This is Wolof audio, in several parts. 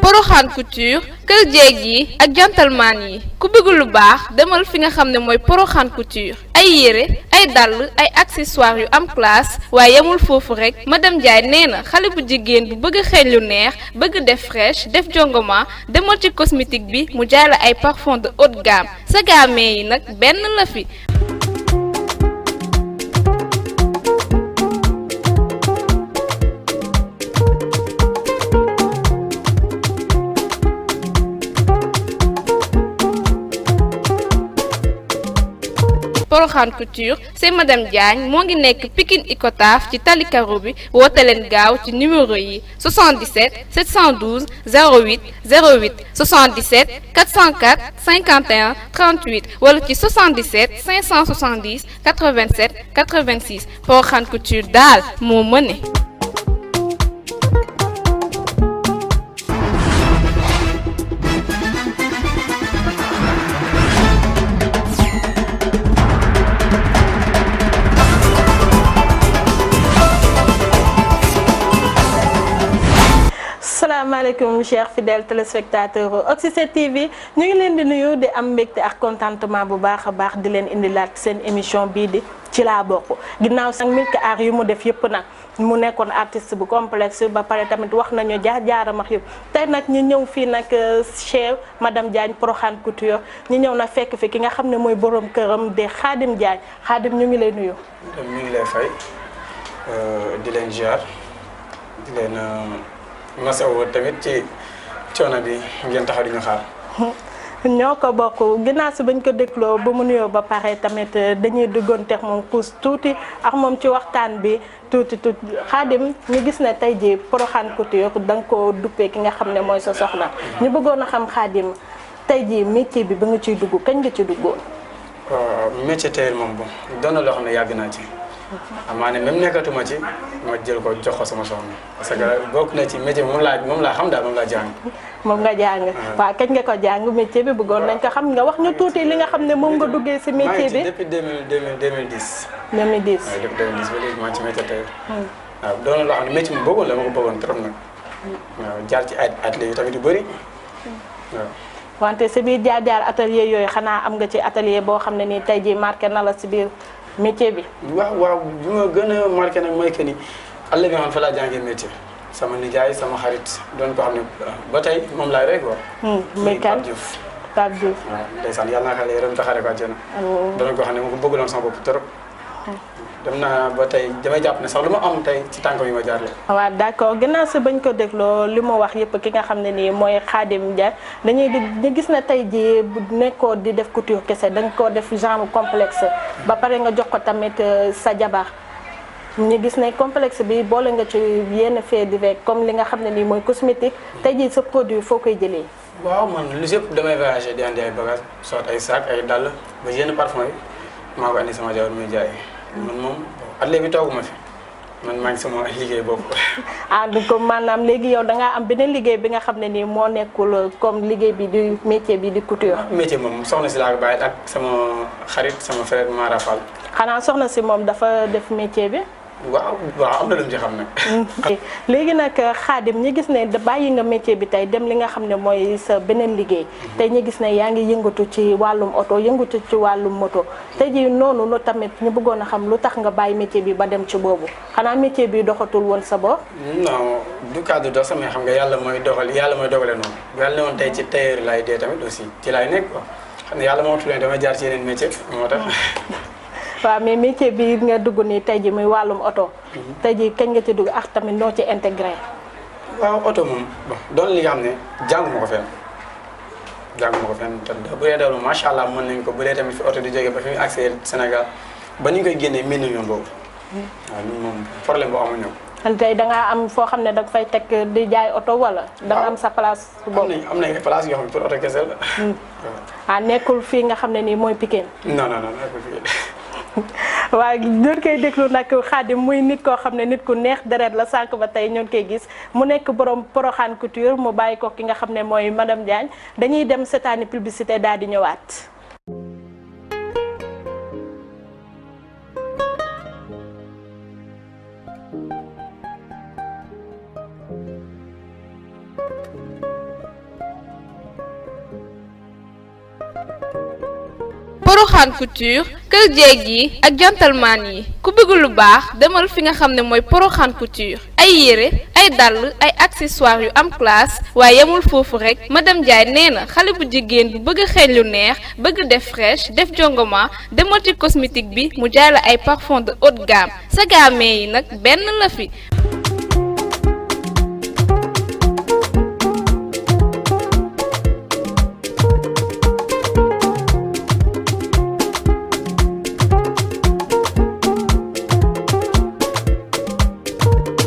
Porokhane Couture kër jeeg yi ak gentleman yi ku bëgg lu baax demal fi nga xam ne mooy Porokhane Couture ay yére ay dàll ay accessoires yu am classe waaye yemul foofu rek madame Ndiaye nee na xale bu jigéen bu bëgg xeeñ lu neex bëgg def fraîche def jongoma demal ci cosmétique bi mu jaay la ay parfum de haute gamme sa gamme yi nag benn la fi. Porokhane Couture c'est madame Diagne moo ngi nekk Pikine Icotaf ci tali karo bi woote leen gaaw ci numéro yi 77 712 08 08 77 404 51 38 wala ci 77 570 87 86 Porokhane Couture daal moo mëne. asalaamaaleykum chers fidèles téléspectateurs Oxy7 TV ñu ngi leen di nuyu di am mbégte ak contentement bu baax a baax di leen indilaat seen émission bii di ci laa bokk ginnaaw 5000 aar yu mu def yëpp nag mu nekkoon artiste bu complexe ba pare tamit wax nañu jaaram ak yëpp tey nag ñu ñëw fii nag chez madame Diagne Porokhane Couture ñu ñëw nag fekk fi ki nga xam ne mooy borom këram de Khadim Diagne Khadim ñu ngi lay nuyu. ñu ngi lay fay di leen ziar di leen. masawu tamit ci coono bi ngeen taxaw di ñu xaar. ñoo ko bokk ginnaaw si bañ ko dégloo ba mu nuyoo ba pare tamit dañuy duggoonteeg moom kuus tuuti ak moom ci waxtaan bi tuuti Khadim ñu gis ne tey jii Porokhane Couture da nga koo duppee ki nga xam ne mooy sa soxna ñu bëggoon a xam Khadim tey jii métier bi ba nga ciy dugg kañ nga ci duggoon. waaw métier tailleur moom bon doon na loo xam ne yàgg naa ci. amaa ne même nekkatuma ci ma jël ko jox ko sama soxna parce que bokk na ci métier bi moom laa xam daal moom laa jàng. moom nga jàng waaw kañ nga ko jàng métier bi bëggoon nañ ko xam nga wax ñu tuuti li nga xam ne moom nga duggee si métier bi. depuis 2010. 2010 waaw depuis 2010 ba léegi maa ngi ci métier tailleur. waaw doon na loo xam ne métier mu bëggoon la ma ko bëggoon trop nag. waaw jaar ci ay atelier yu tamit yu bëri waaw. wante si biir jaar atelier yooyu xanaa am nga ci atelier boo xam ne nii tey jii marqué na la si biir. métier bi. waaw bi ma gën a marqué nag mooy que ni àll bi nga xam fa laa jàngee métier sama nijaay sama xarit doon ko xam ne ba tey moom laay rek quoi. muy kan Pape Diouf. Pape Diouf. waaw ndeysaan yàlla naa xale yërëm taxare ko àjjana. doon ko xam ne ma ko bëggaloon sama bopp trop. dem naa ba tey damay jàpp ne sax lu ma am tey ci tànkam yi ma jaar la. waaw d'accord ginnaaw si bañ ko dégloo li mu wax yëpp ki nga xam ne nii mooy Khadim Diagne dañuy di gis ne tey jii bu nekkoo di def couture kese danga koo def genre complexe ba pare nga jox ko tamit sa jabar ñu gis ne complexe bi boole nga ci yenn fait divers comme li nga xam ne nii mooy cosmétique tey jii sa produit foo koy jëlee. waaw man lu yëpp damay voyager di andi ay bagages soit ay sac ay dàll ba yenn parfum yi maa ko andi sama jabar muy jaay. man moom atelier bi tooguma fi man maa ngi sama liggéey boobu. donc maanaam léegi yow da ngaa am beneen liggéey bi nga xam ne nii moo nekkul comme liggéey bi di métier bi di couture. métier moom soxna si laa ko bàyyi ak sama xarit sama frère Mara Fall. xanaa soxna si moom dafa def métier bi. waaw am na lu mu ci xam nag. léegi nag Khadim ñi gis ne bàyyi nga métier bi tey dem li nga xam ne mooy sa beneen liggéey tey ñi gis ne yaa ngi yëngatu ci wàllum oto yëngatu ci wàllum moto tey ji noonu tamit ñu bëggoon a xam lu tax nga bàyyi métier bi ba dem ci boobu xanaa métier bi doxatul woon sa bopp. non du cadre dox sama xam nga yàlla mooy dogale noonu bu yàlla ne woon tey ci tailleur laay dee tamit aussi ci laay nekk quoi xam ne yàlla moo tuddee damay jaar ci yeneen métier moo tax. waaw mais métier bi nga dugg nii tey ji muy wàllum oto. tey ji kañ nga ci dugg ak tamit noo ci intégré. waaw oto moom bon doon li nga xam ne jànguma ko fenn te bu dee daal macha allah mën nañ ko bu dee tamit fi oto di jógee ba fi muy accès Sénégal ba ñu koy génnee mën nañu yoon boobu. waaw ñun moom problème boo amuñu ko. tey da ngaa am foo xam ne da nga fay teg di jaay oto wala. da nga am sa place boobu am nañ ay place yoo xam ne pour oto kese la. nekkul fii nga xam ne nii mooy Pikine. non nekkul fii. waaw ñun koy déglu nag Khadim muy nit koo xam ne nit ku neex deret la sànq ba tey ñun koy gis mu nekk borom Porokhane Couture mu bàyyi ko ki nga xam ne mooy madame Diagne dañuy dem seetaani publicité daal di ñëwaat. Porokhane Couture kër jeeg yi ak gentleman yi ku bëgg lu baax demal fi nga xam ne mooy Porokhane Couture ay yére ay dàll ay accessoires yu am classe waaye yemul foofu rek madame Ndiaye nee na xale bu jigéen bu bëgg xeeñ lu neex bëgg def fraîche def jongoma demal ci cosmétique bi mu jaay la ay parfum de haute gamme sa gamme yi nag benn la fi.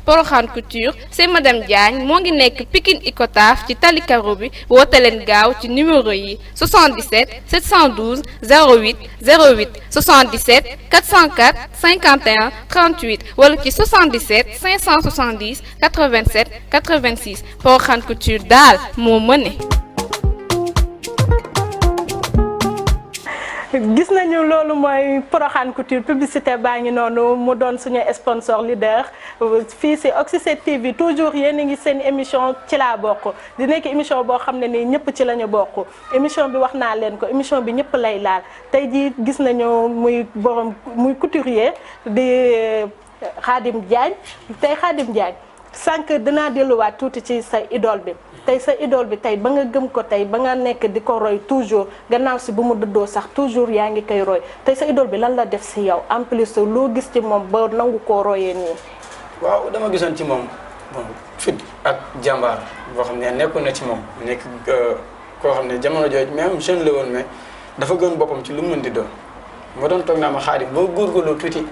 Porokhane Couture c'est madame Diagne moo ngi nekk Pikine Icotaf ci tali karo bi woote leen gaaw ci numéro yi 77 712 08 08 77 404 51 38 wala ci 77 570 87 86 Porokhane Couture daal moo mëne. gis nañu loolu mooy Porokhane Couture publicité baa ngi noonu mu doon suñu sponsor leader fii si Oxy7 TV toujours yéen a ngi seen émission ci laa bokk di nekk émission boo xam ne nii ñëpp ci la ñu bokk émission bi wax naa leen ko émission bi ñëpp lay laal tey jii gis nañu muy couturier di Khadim Diagne tey Khadim Diagne sànq dinaa delluwaat tuuti ci sa idole bi tey sa idole bi tey ba nga gëm ko tey ba nga nekk di ko roy toujours gannaaw si bu mu dëddoo sax toujours yaa ngi koy roy tey sa idole bi lan la def si yow en plus loo gis ci moom ba nangu koo royee nii. waaw dama gisoon ci moom bon fit ak jàmbaar boo xam ne nekkoon na ci moom nekk koo xam ne jamono jooju même jeune la woon mais dafa gën boppam ci lu mu mën di doon moo doon toog naa ma Xaadim boo góorgóorloo tuuti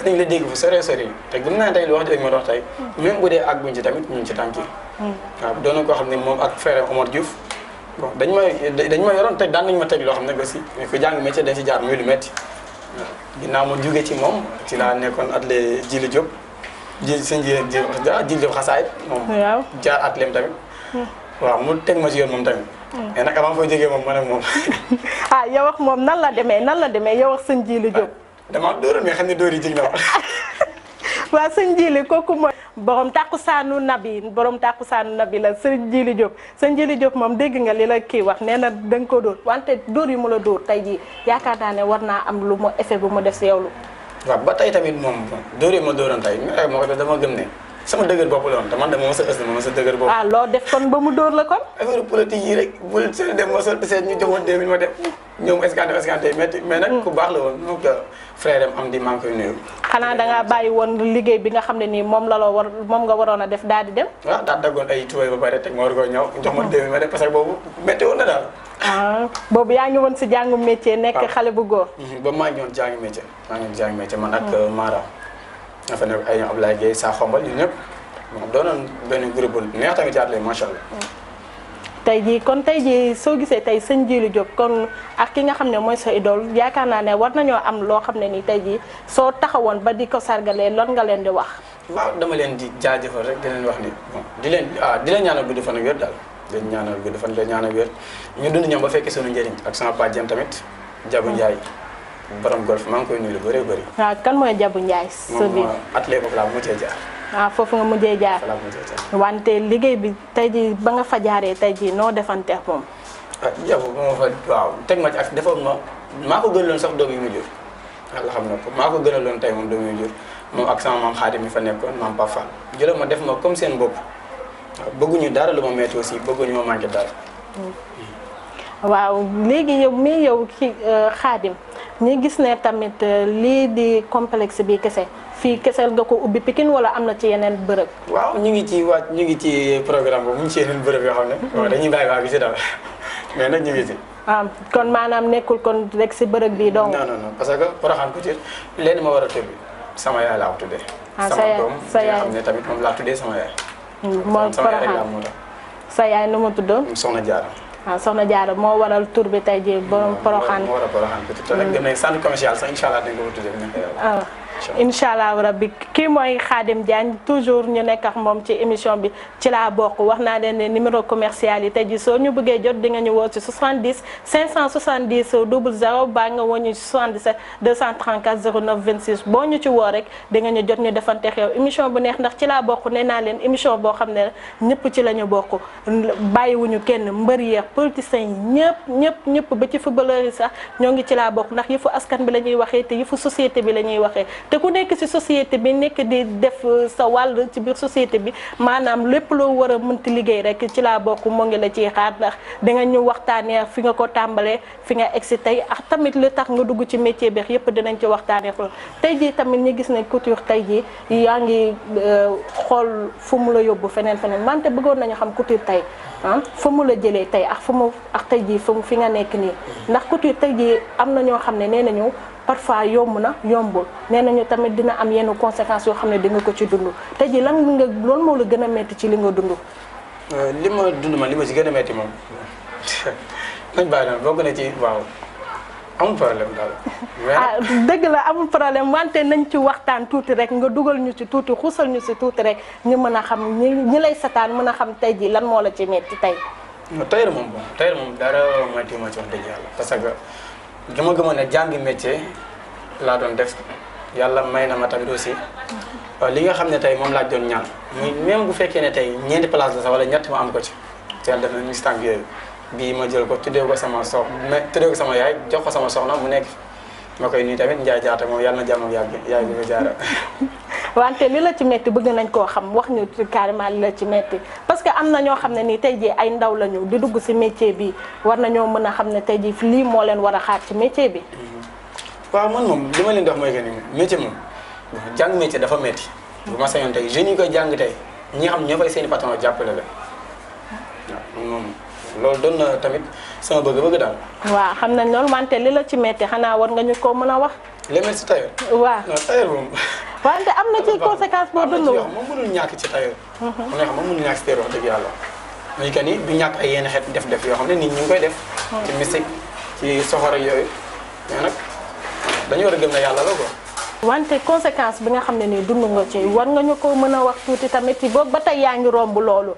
dañ la dégg fu sore sore te gëm naa tey lu wax jooju ma dox tey même bu dee ak buñ ci tamit ñu ngi ci tànk yi waaw doon na koo xam ne moom ak frère Omar Diouf bon dañ ma yoroon teg daan nañ ma teg loo xam ne aussi ko jàng métier dañ ci jaar muy lu métti waaw ginnaaw ma jóge ci moom ci laa nekkoon atelier Djili Diop Djili Diop xasaayit moom jaar atelier tamit waaw mu teg ma ci yoon moom tamit mais nag avant foo jógee moom ma ne moom ah yow wax moom nan la demee yow wax sëñ Djili Diop dama dóoroon mais xam ne dóor yi jig na ma waaw sëñ Djili kooku mooy borom tàkkusaanu nabi la sëñ Djili Diop sëñ Djili Diop moom dégg nga li la kii wax nee na da nga ko dóor wante dóor yi mu la dóor tey jii yaakaar naa ne war naa am lu mu effet bu mu def si yow lu waaw ba tey tamit moom dóor yi ma dóoroon tey mais moo ko dama gëm ne sama dëgër bopp la woon te man dama mos a ës dama mos a dëgër bopp. ah loo def kon ba mu dóor la kon. affaire politique yi rek bul seen dem ma sol seet ñu joxoon 2000 ma dem ñoom escanté métti mais nag ku baax la woon moom que frère am di maa ngi koy nuyu. xanaa da ngaa bàyyi woon liggéey bi nga xam ne nii moom nga waroon a def daal di dem. waaw daa daggoon ay tubaab ba pare teg ma war koo ñëw jox ma 2000 ma dem parce que boobu métti woon na daal. ah boobu yaa ngi woon si jàngu métier. nekk xale bu góor. ba maa ngi woon jàngi métier man ak Mara. nga fa nekk ay ñoom Ablaye Gueye saa xombal ñun ñëpp moom doonoon benn groupe bu neex tamit jaarale macha allah. tey jii soo gisee tey sëñ Djili Diop kon ak ki nga xam ne mooy sa idole yaakaar naa ne war nañoo am loo xam ne nii tey jii soo taxawoon ba di ko sargalee lan nga leen di wax. waaw dama leen di jaajëfal rek di leen wax ni bon di leen ñaanal gudd fan ak wér daal di leen ñaanal gudd fan di leen ñaanal wér ñu dund ñoom ba fekkee sunu njëriñ ak sama bàjjen tamit Jabu Ndiaye borom golf maa ngi koy nuyu lu bëree bëri. waaw kan mooy Jabu Ndiaye. sa biir moom atelier boobu laa mujjee jaar. ah foofu nga mujjee jaar. wante liggéey bi tey jii ba nga fa jaaree tey jii noo defanteex moom. ah Jabu ba ma fa waaw teg ma ci ak defoon ma maa ko gënaloon sax doom yi mu jur. yàlla xam na ko maa ko gënaloon tey moom doom yi mu jur moom ak sama maam Xaadim mi fa nekkoon maam Pape Fall jëlal ma def ma comme seen bopp waaw bëgguñu dara lu ma metti aussi bëgguñu ma manqué dara. waaw léegi yow ki Xaadim ñi gis ne tamit lii di complexe bi kese fii keseel nga ko ubbi Pikine wala am na ci yeneen bërëb. waaw ñu ngi ci programme boobu mu ngi ci yeneen bërëb yoo xam ne. waaw dañuy bàyyi waa gi si dara mais nag ñu ngi ci. kon maanaam nekkul kon rek si bërëb bi donc. non parce que Porokhane Couture leen ma war a tëbbi sama yaay laa ko tuddee. sama doom sa yaay xam ne tamit moom laa tuddee sama yaay. moom Porokhane sa yaay nu mu tuddoon. Soxna Diarra. Soxna Diarra moo waral tur bi tey jii borom Porokhane. moo waral Porokhane Couture te nag dem nañ centre commercial sax incha allah dañ ko tuddee. incha allah rabbi kii mooy Khadim Diagne toujours ñu nekk ak moom ci émission bi ci laa bokk wax naa leen ne numéro commercial yi tey ji soo ñu bëggee jot di nga ñu woo ci 70 570 00 baa nga woo ñu ci 77 234 09 26 boo ñu ci woo rek di nga ñu jot ñu defante xew émission bu neex ndax ci laa bokk nee naa leen émission boo xam ne ñëpp ci la ñu bokk bàyyiwuñu kenn mbër yeex politiciens yi ñëpp ba ci footballeur yi sax ñoo ngi ci laa bokk ndax yëfu askan bi la ñuy waxee te yëfu société bi la ñuy waxee te ku nekk ci société bi nekk di def sa wàll ci biir société bi maanaam lépp loo war a mënti liggéey rek ci laa bokk moo ngi la ciy xaar ndax danga ñu waxtaanee fi nga ko tàmbalee fi nga egsi tey ak tamit li tax nga dugg ci métier bi yëpp dinañ ci waxtaanee ko tey jii tamit ñu gis ne couture tey jii yaa ngi xool fu mu la yóbbu feneen wante bëggoon nañu xam couture tey fa mu la jëlee tey ak tey jii fi nga nekk nii ndax couture tey jii am na ñoo xam ne nee nañu parfois yomb na yombul nee nañu tamit dina am yenn conséquences yoo xam ne di nga ko ci dund tey jii lan nga loolu moo la gën a metti ci li nga dund. li ma dund man li ma ci gën a metti moom nañ bàyyi noonu bokk na ci waaw amul problème daal. dëgg la amul problème wante nañ ci waxtaan tuuti rek nga dugal ñu ci tuuti xuusal ñu ci tuuti rek ñu mën a xam ñi lay sataan mën a xam tey jii lan moo la ci metti tey. tailleur moom dara metti ma ci wax dëgg yàlla parce que dama gëmoon ne jàngi métier laa doon def yàlla may na ma tamit aussi li nga xam ne tey moom laa doon ñaan muy même bu fekkee ne tey ñeenti place la sax wala ñett ma am ko ci yàlla def na ñu si tànk yooyu bii ma jël ko tuddee ko sama yaay jox ko sama soxna mu nekk ma koy nii tamit Njaay Jaata moom yàlla na jàmm yàgg yaay bi ko jaara wante li la ci metti bëgg nañ koo xam wax ñu carrément li la ci metti parce que am na ñoo xam ne nii tey jii ay ndaw lañu di dugg ci métier bi war nañoo mën a xam ne tey jii lii moo leen war a xaar ci métier bi. waaw man moom li ma leen di wax mooy que ni métier moom jàng métier dafa metti bu ma sañoon tey jeunes yi koy jàng tey ñi xam ñoo fay seen i patron jàppale la waaw moom loolu doon na tamit sama bëgg-bëgg daal. waaw xam nañ loolu wante li la ci metti xanaa war nga ñu ko mën a wax. li metti ci tailleur. waaw non tailleur moom. wante am na ci conséquence boo dund. am na ci yoo xam moom mënul ñàkk ci tailleur. am na yoo xam moom mënul ñàkk ci tailleur wax dëgg yàlla. muy que ni du ñàkk ay yenn xeet def-def yoo xam ne nit ñi ngi koy def. ci mystique ci soxor ak yooyu mais nag dañu war a gëm ne yàlla la quoi. wante conséquence bi nga xam ne nii dund nga ci war nga ñu ko mën a wax tuuti tamit ci boobu ba tey yaa ngi romb loolu.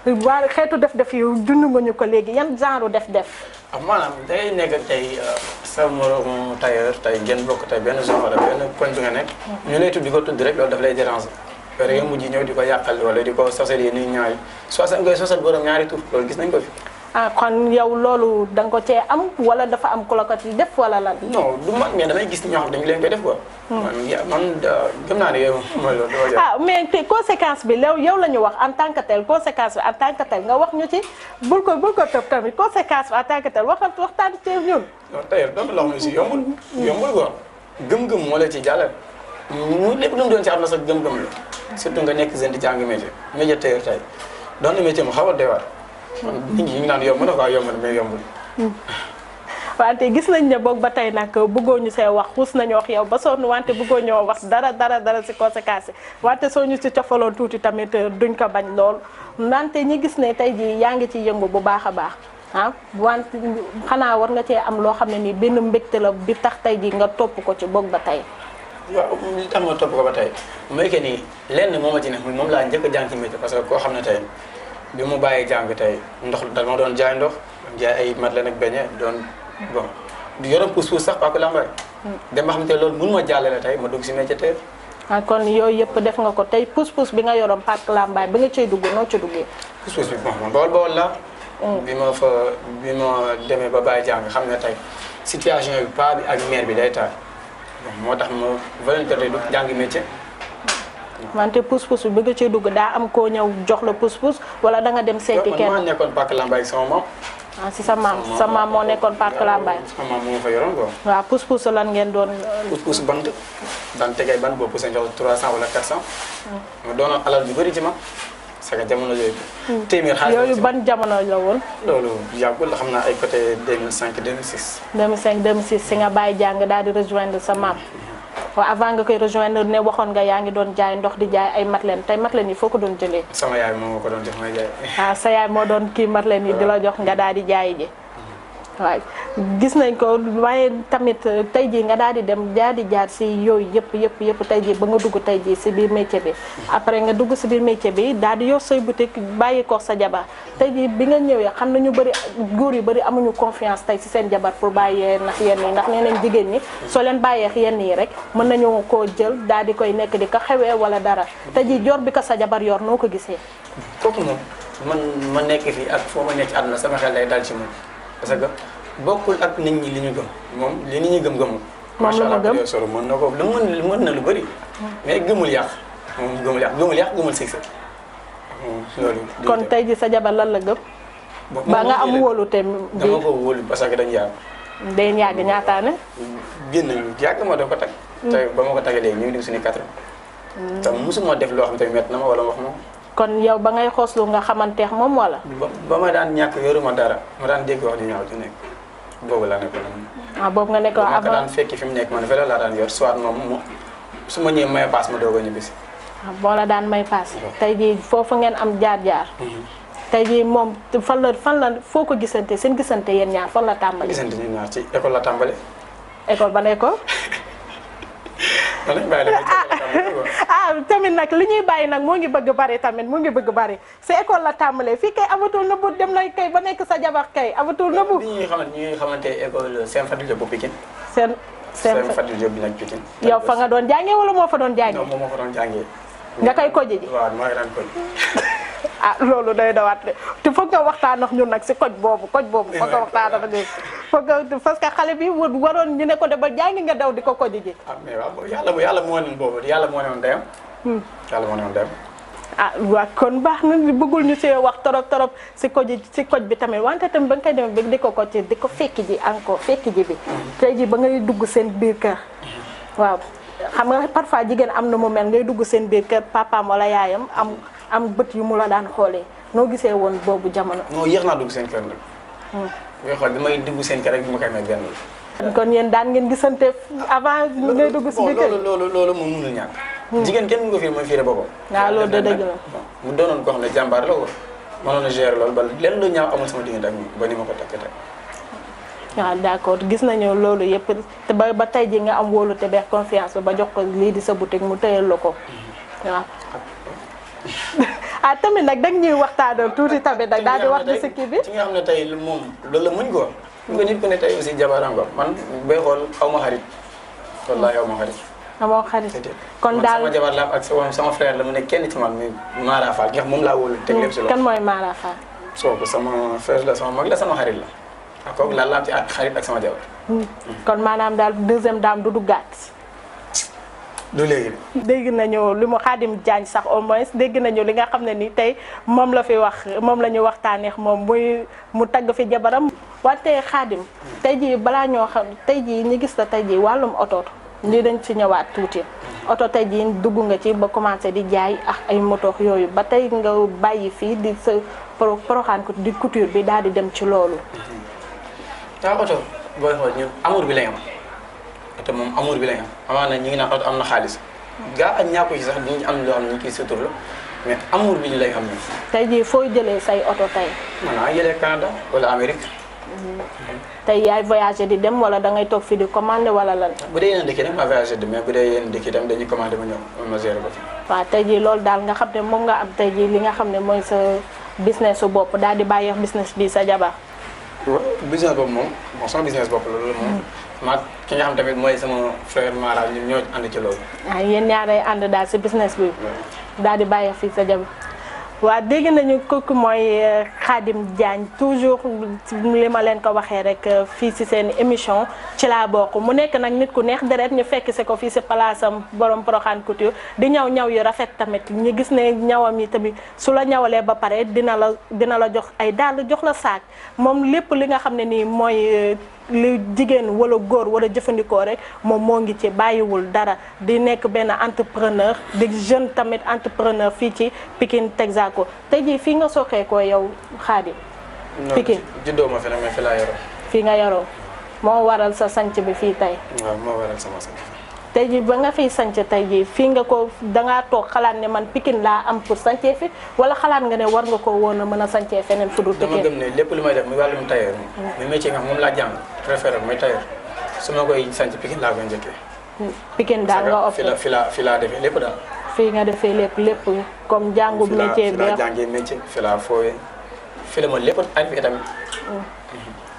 waa xeetu def-def yi dund nga ñu ko léegi yan genre def-def. maanaam day nekk tey sa moromu tailleur tey ngeen bokk tey benn zone wala benn point bi nga nekk. ñu lay tudd di ko tudd rek loolu daf lay déranger. pare nga mujj ñëw di ko yàqal wala di ko sosal yi nii ñaari ngay sosal borom ñaari tur loolu gis nañ ko fi. kon yow loolu da nga ko cee am wala dafa am ku la ko ci def wala lan. non du man mais damay gis ñoo xam dañu leen koy def quoi. man gëm naa ne yow mooy loolu. mais te conséquence bi yow la ñu wax en tant que tel conséquence bi en tant que tel nga wax ñu ci bul ko tëb tamit conséquence bi en tant que tel waxtaan ci ñun. non tey donc loo xam ne si yombul. yombul quoi gëm-gëm moo la ci jàllale. mu lépp lu mu doon ci am na sax gëm-gëm la surtout nga nekk jeune di jàng métier tailleur tey doon na métier mu xaw a doy waar. nit ñi ñu ngi naan yomb na quoi yomb na mais yombul. wante gis nañ ne boog ba tey nag bëggoo ñu see wax xuus nañu wax yow ba sonn wante bëggoo ñoo wax dara ci conséquences yi wante soo ñu ci cofaloon tuuti tamit duñ ko bañ lool wante ñi gis ne tey jii yaa ngi ci yëngu bu baax a baax wante xanaa war nga cee am loo xam ne nii benn mbégte la bi tax tey jii nga topp ko ci boog ba tey. waaw li tax ma topp ko ba tey mooy que ni lenn moo ma ci ne moom laa njëkk a jàng ci métier parce que koo xam ne tey bi mu bàyyi jàng tey ndox dama doon jaay ndox jaay ay madeleine ak beñe doon bon du yoroon pousse-pousse sax Paku Lambaye. dem ba xam te loolu mun ma jàllale tey ma dugg si métier tailleur. kon yooyu yëpp def nga ko tey pousse-pousse bi nga yoroon Paku Lambaye bi nga cay dugg noo ci duggee. pousse-pousse bi bon man Bawol la. bi ma demee ba bàyyi jàng xam ne tey situation bi paa bi ak mère bi day taal bon moo tax ma volontaire du jàngi métier. wante pousse-pousse bi nga ciy dugg daa am koo ñëw jox la pousse-pousse wala da nga dem seeti kenn. man maa nekkoon Paku Lambaye sama maam. si sa maam moo nekkoon Paku Lambaye. sama maam moo fa yoroon quoi. waaw pousse-pousse lan ngeen doon. pousse-pousse bant daan tegay bant boobu pousse jox 300 wala 400. ma doonoon alal ju bëri ci ma. parce que jamono yooyu. téeméer xaalis yooyu ban jamono la woon. loolu yàggul la xam naa ay côté 2005 2006. 2005 2006 si nga bàyyi jàng daal di rejoindre sa maam. waaw avant nga koy rejoindre ne waxoon nga yaa ngi doon jaay ndox di jaay ay madeleine tey madeleine yi foo ko doon jëlee. sama yaay moo ko doon jox may jaay. sa yaay moo doon kii madeleine yi di la jox nga daal di jaay ji. waaw gis nañ ko waaye tamit tey jii nga daal di dem jaar si yooyu yëpp tey jii ba nga dugg tey jii si biir métier bi après nga dugg si biir métier bi daal di yor say boutique bàyyi ko sa jabar tey jii bi nga ñëwee xam nañu bëri góor yu bëri amuñu confiance tey si seen jabar pour bàyyee ndax yenn yi ndax nee nañ jigéen ñi soo leen bàyyee yenn yi rek mën nañu koo jël daal di koy nekk di ko xewee wala dara tey jii yor bi ko sa jabar yor noo ko gisee. kooku moom man ma nekk fii ak foo ma nekk ci àdduna sama xel day dal ci moom parce que bokkul ak nit ñi li ñu gëm moom li nit ñi gëm-gëmul. moom lu mu gëm soro mën na ko mën na lu bëri. mais gëmul yàq moom gëmul yàq gëmul succès loolu. kon tey ji sa jabar lan la gëm. ba nga am wóolute bi dama ko wóolu parce que dañu yàgg. day yàgg ñaataane. génn yàgg ma da ko tag. tey ba ma ko tagee léegi ñu ngi dugg suñu 4 ans. te mosuma def loo xam te métti na ma wala wax ma. kon yow ba ngay xooslu nga xamanteex moom wala. ba ma daan ñàkk yoruma dara ma daan dégg wax di ñaaw di nekk boobu laa nekkoon. boobu nga nekkoon avant ma daan fekki fi mu nekk man vélo laa daan yor soit moom su ma ñëwee may paas ma doog a ñibbisi. boo la daan may paas. tey jii foofu ngeen am jaar-jaar. tey jii moom fan la foo ko gisante seen gisante yéen ñaar fan la tàmbali. gisante ñun ñaar ci école la tàmbale. école ban école. tamit nag li ñuy bàyyi nag moo ngi bëgg bari tamit mu ngi bëgg bari si école la tàmbalee fii kay amatul nëbbu dem na kay ba nekk sa jabar kay amatul nëbbu. ñi ñuy xamante école Sène Fatou Diop bu Pikine. Sène Fatou Diop bi nag Pikine. yow fa nga doon jàngee wala moo fa doon jàngee. non moom moo fa doon jàngee. nga koy koji ji. waaw maa ngi daan koji. loolu day dawaat de te foog nga waxtaan ak ñun nag si koj boobu foog nga waxtaan ak ñun foog nga parce que xale bi waroon ñu ne ko de ba jàngi nga daw di ko koji ji. mais waaw yàlla moo ne boobu yàlla moo ne woon dayam. yàlla moo ne woon dayam. waaw kon baax na bëggul ñu see wax torop si koj bi tamit wante tamit ba nga koy demee ba di ko koj di ko fekki ji encore fekki ji bi. tey ji ba ngay dugg seen biir kër waaw xam nga parfois jigéen am na mu mel ngay dugg seen biir kër papaam wala yaayam am bët yu mu la daan xoolee noo gisee woon boobu jamono. non yéex naa dugg seen kër nag. ngay xool bi may dugg seen kër rek bi ma koy may benn la. kon yéen daan ngeen gisante avant ngay dugg si biir kër loolu moom mënul ñàkk. jigéen kenn mënu ko fii mooy fiire boppam. waaw loolu de dëgg la. mu doonoon koo xam ne jàmbaar la woon mënoon a gérer loolu ba lenn lu ñaaw amul sama diggante ak moom ba ni ma ko takk tey. waaw d'accord gis nañu loolu yëpp te ba tey ji nga am wóolu te beex confiance ba jox ko lii di sa boutique mu tëyal la ko waaw. tamit nag dag ñuy waxtaanal tuuti tamit nag daal di wax di si kii bi. ci nga xam ne tey moom loolu la muñ ko nga nit ku ne tey aussi jabaram ko man bay xool aw ma xarit wallaahi aw ma xarit. amoo xarit kon daal sama jabar la ak sama frère la mu ne kenn ci man muy Mara Fall nga xam moom laa wóolu teg lépp si loolu. kan mooy Mara Fall. soo sama frère la sama mag la sama xarit la ak kooku laa am ci ak xarit ak sama jabar. kon maanaam daal deuxième dame du duggaat. du léegi. dégg nañu li mu Khadim Diagne sax au moins dégg nañu li nga xam ne ni tey moom la fi wax moom la ñu waxtaanee moom muy mu tagg fi jabaram. wante Khadim tey jii balaa ñoo xam tey jii ñu gis la tey jii wàllum oto lii dañ ci ñëwaat tuuti oto tey jii dugg nga ci ba commencé di jaay ak ay moto yooyu ba tey nga bàyyi fii di sa Porokhane ko di couture bi daal di dem ci loolu. waaw oto booy xool ñun amour bi lay am. te moom amour bi lañ am amaana ñu ngi naan oto am na xaalis gaa ak ñàkku ci sax duñu am loo xam ne ñu kiy sutur la mais amour bi ñu lay am ñun. tey jii fooy jëlee say oto tey. maanaam jëlee Canada wala Amérique. tey yaay voyagé di dem wala da ngay toog fii di commandé wala lan. bu dee yeneen dëkk nag ma voyagé de mais bu dee yeneen dëkk itam dañuy commandé ma ñëw ma géré ko fi. waaw tey jii loolu daal nga xam ne moom nga am tey jii li nga xam ne mooy sa business su bopp daal di bàyyi business bi sa jabar. waaw business boobu moom sama business bopp la loolu moom. maa ki nga xam tamit mooy sama frère Mara ñun ñoo ànd ci loolu. yéen ñaaree ànd daal si business bi. daal di bàyyi fii sa jabar. waaw dégg nañu kooku mooy Khadim Diagne toujours li ma leen ko waxee rek fii si seen émission ci laa bokk mu nekk nag nit ku neex deret ñu fekk si ko fii si palaasam borom Porokhane Couture di ñaw yu rafet tamit ñu gis ne ñawam yi tamit su la ñawalee ba pare dina la jox ay dàll jox la saak moom lépp li nga xam ne nii mooy li jigéen wala góor wala jëfandikoo rek moom moo ngi ci bàyyiwul dara di nekk benn entrepreneur di jeune tamit entrepreneur fii ci Pikine Texaco tey jii fii nga soxee ko yow Khadim. Pikine juddoo ma fi nag mais fi laa yoroo. fii nga yoroo moo waral sa sanc bi fii tey. waaw moo waral sama sanc. tey jii ba nga fiy sanc tey jii fii nga ko dangaa toog xalaat ne man Pikine laa am pour sancee fi wala xalaat nga ne war nga ko woon a mën a sancee feneen fu dul Pikine. dama gëm ne lépp lu may def muy wàllum tailleur mi métier nga xam moom laa jàng préféré mooy tailleur su ma koy sanc Pikine laa koy njëkkee. Pikine daal nga opté fi laa defee lépp daal. fii nga defee lépp comme jàngu métier bi. fi laa jàngee métier fi laa foowee fi la ma lépp arrivé tamit.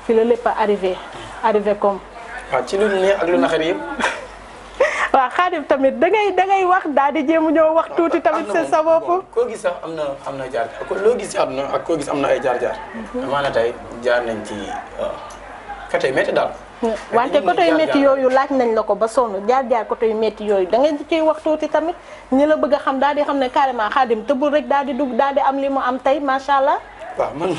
fi la lépp arrivé comme. waaw ci lu neex ak lu naqari yëpp. waaw Khadim tamit dangay wax daal di jéem ñëw wax tuuti tamit c'est sa bopp. koo gis sax am na jaar loo gis ci àdduna ak koo gis am na ay jaar-jaar. amaana tey jaar nañ ci côté yu métti daal. wante côté yu métti yooyu laaj nañ la ko ba sonn jaar côté yu métti yooyu da ngeen ciy wax tuuti tamit ñi la bëgg a xam daal di xam ne carrément Khadim tëbul rek daal di dugg daal di am li mu am tey macha allah. waaw man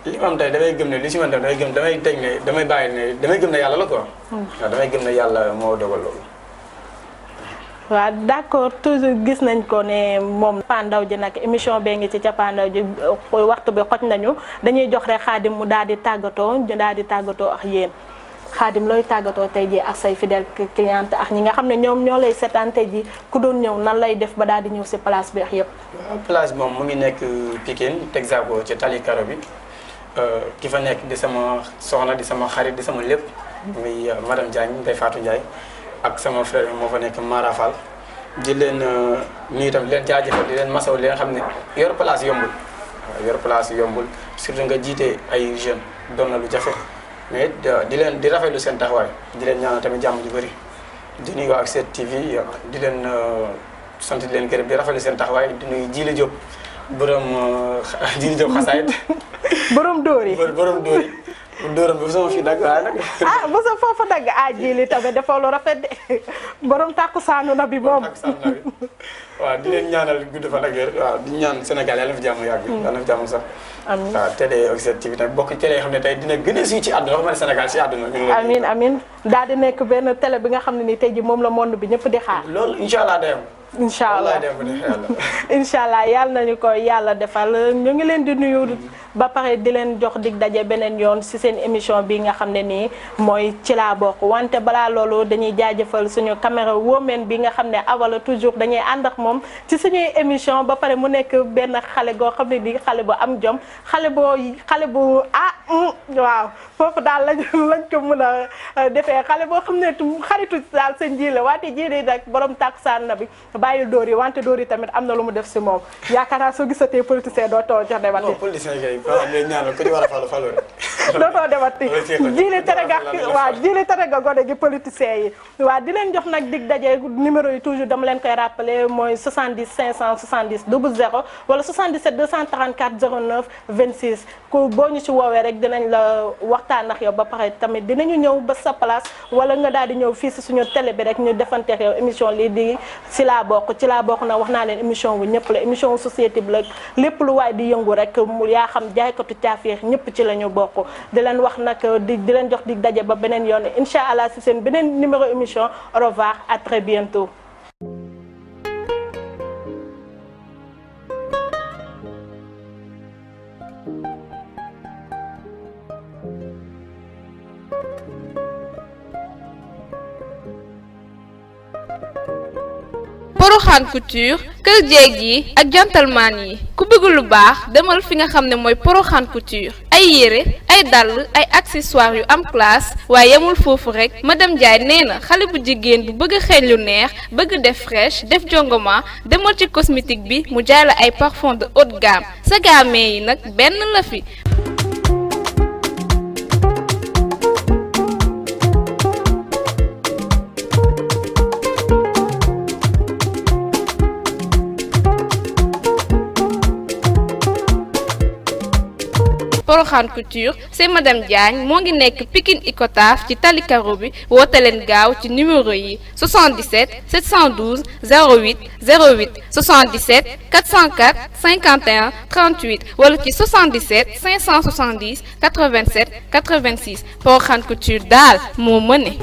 li ma am tey damay gëm ne li si man damay gëm damay teg ne damay bàyyi ne damay gëm ne yàlla la quoi. waaw damay gëm ne yàlla moo dogal loolu. waaw d'accord toujours gis nañ ko ne moom cappaandaw ji nag émission bee ngi ci cappaandaw ji waxtu bi xoj nañu dañuy jox rek Khadim mu daal di tàggatoo ak yéen Khadim looy tàggatoo tey ji ak say fidèle cliente ak ñi nga xam ne ñoom ñoo lay seetaan tey ji ku doon ñëw nan lay def ba daal di ñëw si place bi ak yëpp. waaw place bi moom mu ngi nekk Pikine Texaco ci tali karo bi ki fa nekk di sama soxna di sama xarit di sama lépp muy madame Diagne Ndeye Fatou Ndiaye ak sama frère moo fa nekk Mara Fall di leen nuyu itam di leen jaajëfal di leen masaw leen xam ne yor place yombul waaw yor place yombul surtout nga jiite ay jeunes doon na lu jafe mais di rafetlu seen taxawaay di leen ñaanal tamit jàmm ju bëri di nuyu waa ak 7TV di leen sant di leen gërëm di rafetlu seen taxawaay di nuyu Jili Diop borom Jili Diop xasaayit borom dóor yi dóoram bi sama fii dagg waaye nag. bu sa foofu dagg Jili tamit dafa lu rafet de borom takkusaanu na bi moom. waaw di leen ñaanal gudd fan ak wér waaw di ñaan Sénégal yàlla na fi jàmm yàgg. yàlla na fi jàmm sax. amiin waaw télé ak 7TV tamit bokk télé yoo xam ne tey dina gën a sii ci àdduna waxuma ne Sénégal si àdduna. amiin daal di nekk benn télé bi nga xam ne ni tey ji moom la monde bi ñëpp di xaar. loolu incha allah day am. incha allah incha allah yàlla nañu ko yàlla defal ñu ngi leen di nuyu ba pare di leen jox dig daje beneen yoon ci seen émission bi nga xam ne nii mooy ci laa bokk wante balaa loolu dañuy jaajëfal suñu caméra woman bi nga xam ne awala toujours dañuy ànd ak moom ci suñuy émission ba pare mu nekk benn xale goo xam ne di xale bu am jom xale bu waaw foofu daal lañ ko mën a defee xale boo xam ne xaritu daal seen ji la wante ji nag borom takkusaan na bi bàyyil dóor yi wante dóor yi tamit am na lu mu def si moom yaakaar naa soo gisatee politicien doo too jox demati. non politicien kay ñaanal ko ci war a falu rek. doo too demati jili tere ga gone gi politicien yi waaw di leen jox nag dig daje numéro yi toujours dama leen koy rappeler mooy 70 570 00 wala 77 234 09 26 ku boo ñu ci woowee rek dinañ la waxtaan ak yow ba pare tamit dinañu ñëw ba sa place wala nga daal di ñëw fii si suñu télé bi rek ñu defanteek yow émission lii di ci laa bokk nag wax naa leen émission bu ñëpp la émission wu société bi la lépp lu waay di yëngu rek mu yaa xam jaaykatu caafeex ñëpp ci la ñu bokk di leen wax nag di leen jox di daje ba beneen yoon incha allah si seen beneen numéro émission au revoir à très bientôt. Porokhane Couture kër jeeg yi ak gentleman yi ku bëgg lu baax demal fi nga xam ne mooy Porokhane Couture ay yére ay dàll ay accessoires yu am classe waaye yemul foofu rek madame Ndiaye nee na xale bu jigéen bu bëgg xeeñ lu neex bëgg def fraîche def jongoma demal ci cosmétique bi mu jaay la ay parfum de haute gamme sa gamme yi nag benn la fi. Porokhane Couture c'est madame Diagne moo ngi nekk Pikine Icotaf ci tali karo bi woote leen gaaw ci numéro yi 77 712 08 08 77 404 51 38 wala ci 77 570 87 86 Porokhane Couture daal moo mëne